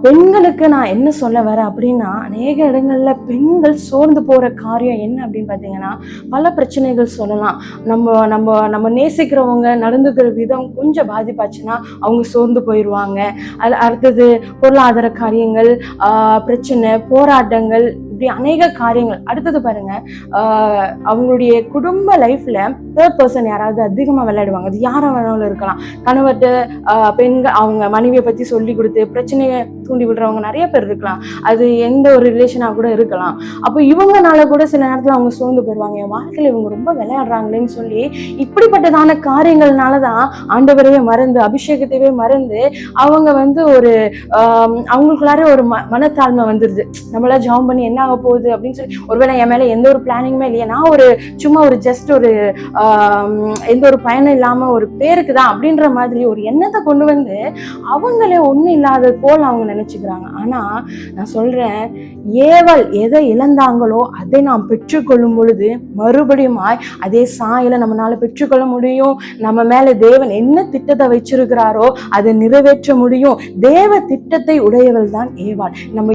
பெண்களுக்கு நான் என்ன சொல்ல வரேன் அப்படின்னா, அநேக இடங்கள்ல பெண்கள் சோர்ந்து போற காரியம் என்ன அப்படின்னு பார்த்தீங்கன்னா, பல பிரச்சனைகள் சொல்லலாம். நம்ம நம்ம நம்ம நேசிக்கிறவங்க நடந்துக்கிற விதம் கொஞ்சம் பாதிப்பாச்சுன்னா, அவங்க சோர்ந்து போயிருவாங்க. அடுத்தது பொருளாதார காரியங்கள், பிரச்சனை, போராட்டங்கள், இப்படி அநேக காரியங்கள். அடுத்தது பாருங்க, அவங்களுடைய குடும்ப லைஃப்ல தேர்ட் பர்சன் யாராவது அதிகமா விளையாடுவாங்க. அது யாரா வேணாலும் இருக்கலாம். கணவர்ட்ட பெண்கள் அவங்க மனைவியை பத்தி சொல்லி கொடுத்து பிரச்சனையை தூண்டி விடுறவங்க நிறைய பேர் இருக்கலாம். அது எந்த ஒரு ரிலேஷனா கூட இருக்கலாம். அப்போ இவங்கனால கூட சில நேரத்துல அவங்க சோர்ந்து போயிருவாங்க. என் வாழ்க்கையில இவங்க ரொம்ப விளையாடுறாங்களேன்னு சொல்லி இப்படிப்பட்டதான காரியங்கள்னாலதான் ஆண்டவரையே மறந்து, அபிஷேகத்தையே மறந்து அவங்க ஒரு அவங்களுக்குள்ளார ஒரு மனத்தாழ்மை வந்துருது. நம்மளா ஜாம் பண்ணி என்ன ஆக போகுது அப்படின்னு சொல்லி, ஒருவேளை என் மேல எந்த ஒரு பிளானிங்குமே இல்லையா, நான் சும்மா ஜஸ்ட் எந்த ஒரு பயனும் இல்லாம ஒரு பேருக்கு தான் அப்படின்ற மாதிரி ஒரு எண்ணத்தை கொண்டு வந்து அவங்களே ஒண்ணும் இல்லாத போல் அவங்க நினைச்சுக்கிறாங்க. ஆனா நான் சொல்றேன், ஏவல் எதை இழந்தாங்களோ அதை நாம் பெற்றுக்கொள்ளும் பொழுது மறுபடியும் அதே சாயலை நம்மளால பெற்றுக்கொள்ள முடியும். நம்ம மேல தேவன் என்ன திட்டத்தை வச்சிருக்கிறாரோ அதை நிறைவேற்ற முடியும். தேவ திட்டத்தை உடையவள் தான் ஏவாள். நம்ம